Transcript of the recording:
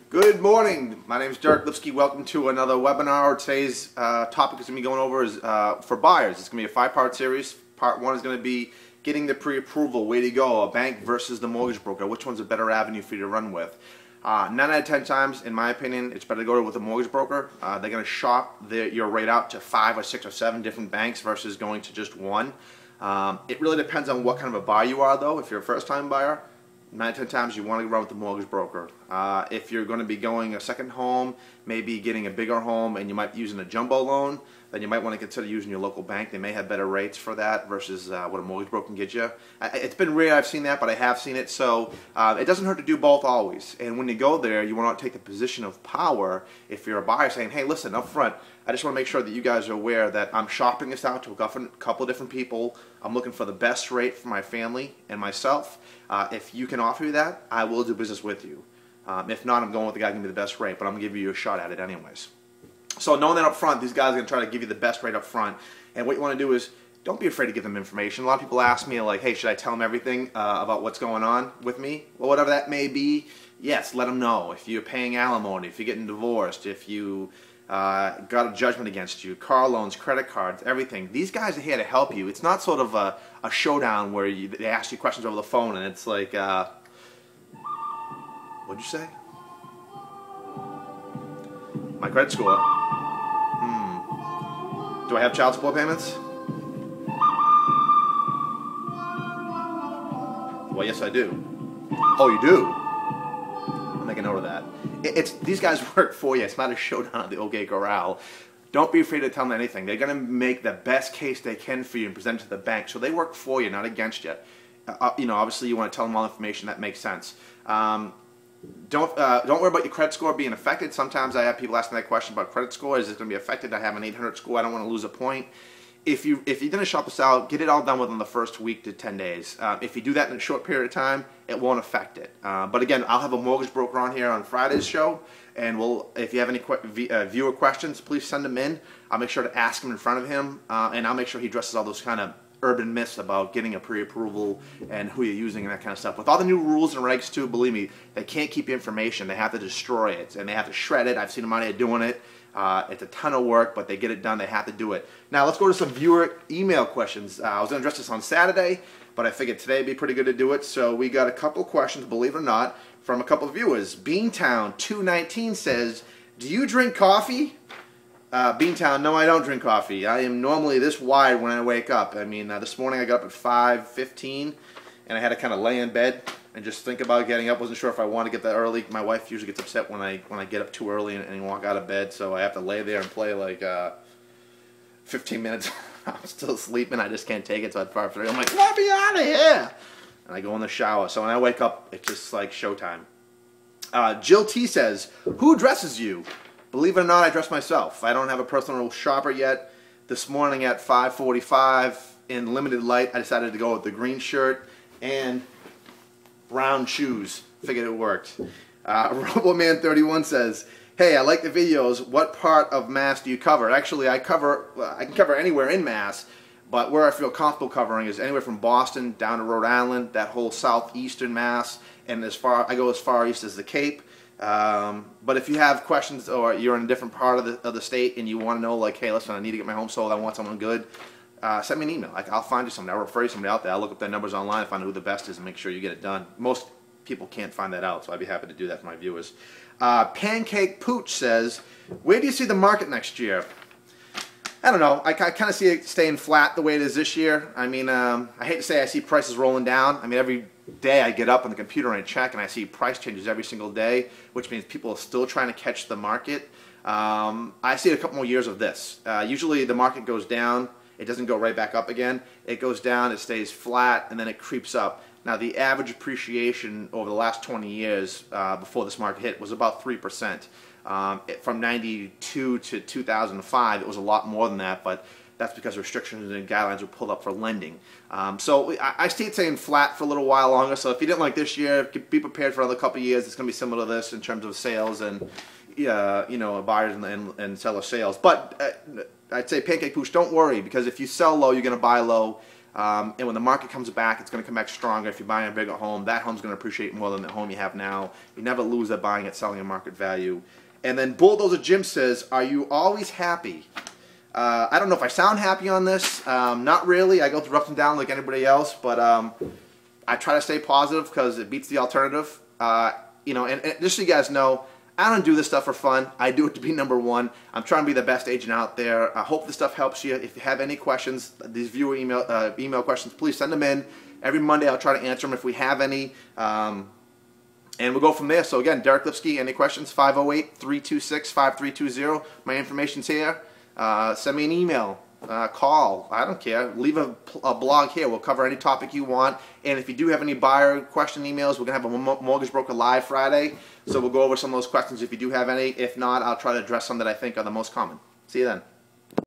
Good morning. My name is Deric Lipski. Welcome to another webinar. Today's topic is going to be going over is for buyers. It's going to be a 5-part series. Part 1 is going to be getting the pre-approval. Way to go. A bank versus the mortgage broker. Which one's a better avenue for you to run with? 9 out of 10 times, in my opinion, it's better to go with a mortgage broker. They're going to shop your rate out to 5 or 6 or 7 different banks versus going to just one. It really depends on what kind of a buyer you are, though. If you're a first-time buyer, 9 out of 10 times you want to run with the mortgage broker. If you're going to be going a second home, maybe getting a bigger home, and you might be using a jumbo loan, then you might want to consider using your local bank. They may have better rates for that versus what a mortgage broker can get you. It's been rare I've seen that, but I have seen it, so it doesn't hurt to do both always. And when you go there, you want to take the position of power if you're a buyer saying, hey, listen, up front, I just want to make sure that you guys are aware that I'm shopping this out to a couple of different people. I'm looking for the best rate for my family and myself. If you can offer me that, I will do business with you. If not, I'm going with the guy who can give me the best rate, but I'm going to give you a shot at it anyways. So knowing that up front, these guys are going to try to give you the best rate up front. And what you want to do is don't be afraid to give them information. A lot of people ask me, like, hey, should I tell them everything about what's going on with me? Well, whatever that may be, yes, let them know. If you're paying alimony, if you're getting divorced, if you got a judgment against you, car loans, credit cards, everything. These guys are here to help you. It's not sort of a showdown where they ask you questions over the phone and it's like, what'd you say? My credit score. Do I have child support payments? Well, yes, I do. Oh, you do? I'll make a note of that. These guys work for you. It's not a showdown at the OK Corral. Don't be afraid to tell them anything. They're going to make the best case they can for you and present it to the bank. So they work for you, not against you. Obviously, you want to tell them all information that makes sense. Don't worry about your credit score being affected. Sometimes I have people asking that question about credit score. Is it going to be affected? I have an 800 score. I don't want to lose a point. If you're going to shop this out, get it all done within the first week to 10 days. If you do that in a short period of time, it won't affect it. But again, I'll have a mortgage broker on here on Friday's show, and if you have any viewer questions, please send them in. I'll make sure to ask them in front of him, and I'll make sure he addresses all those kind of urban myths about getting a pre-approval and who you're using and that kind of stuff. With all the new rules and regs too, believe me, they can't keep information. They have to destroy it, and they have to shred it. I've seen them out here doing it. It's a ton of work, but they get it done. They have to do it. Now let's go to some viewer email questions. I was going to address this on Saturday, but I figured today would be pretty good to do it. So we got a couple of questions, believe it or not, from a couple of viewers. Beantown219 says, do you drink coffee? Beantown, no, I don't drink coffee. I am normally this wide when I wake up. I mean, this morning I got up at 5:15, and I had to kind of lay in bed and just think about getting up. Wasn't sure if I wanted to get that early. My wife usually gets upset when I get up too early and walk out of bed, so I have to lay there and play like 15 minutes. I'm still sleeping. I just can't take it, so at 5:30 I'm like, let me out of here! And I go in the shower. So when I wake up, it's just like showtime. Jill T says, who dresses you? Believe it or not, I dress myself. I don't have a personal shopper yet. This morning at 5:45 in limited light, I decided to go with the green shirt and brown shoes. Figured it worked. Roboman31 says, hey, I like the videos. What part of Mass do you cover? Actually, I can cover anywhere in Mass, but where I feel comfortable covering is anywhere from Boston down to Rhode Island, that whole southeastern Mass, and I go as far east as the Cape. But if you have questions or you're in a different part of the state and you want to know, like, hey, listen, I need to get my home sold, I want someone good, send me an email. I'll find you somebody. I'll refer you somebody out there. I'll look up their numbers online and find out who the best is and make sure you get it done. Most people can't find that out, so I'd be happy to do that for my viewers. Pancake Pooch says, where do you see the market next year? I don't know. I kind of see it staying flat the way it is this year. I mean, I hate to say I see prices rolling down. I mean, every day I get up on the computer and I check and I see price changes every single day, which means people are still trying to catch the market. I see a couple more years of this. Usually the market goes down. It doesn't go right back up again. It goes down, it stays flat, and then it creeps up. Now, the average appreciation over the last 20 years before this market hit was about 3%. From 92 to 2005, it was a lot more than that, but that's because restrictions and guidelines were pulled up for lending. So I see it staying flat for a little while longer. So if you didn't like this year, be prepared for another couple of years. It's going to be similar to this in terms of sales and buyers and seller sales. But I'd say Pancake Pooch, don't worry, because if you sell low, you're going to buy low. And when the market comes back, it's going to come back stronger. If you're buying a bigger home, that home's going to appreciate more than the home you have now. You never lose at buying it, selling at market value. And then Bulldozer Jim says, are you always happy? I don't know if I sound happy on this. Not really. I go through ups and downs like anybody else, but I try to stay positive because it beats the alternative. You know, and just so you guys know, I don't do this stuff for fun. I do it to be number one. I'm trying to be the best agent out there. I hope this stuff helps you. If you have any questions, these viewer email questions, please send them in. Every Monday I'll try to answer them if we have any. And we'll go from there. So again, Deric Lipski, any questions? 508-326-5320. My information's here. Send me an email. Call. I don't care. Leave a blog here. We'll cover any topic you want. And if you do have any buyer question emails, we're going to have a Mortgage Broker Live Friday. So we'll go over some of those questions if you do have any. If not, I'll try to address some that I think are the most common. See you then.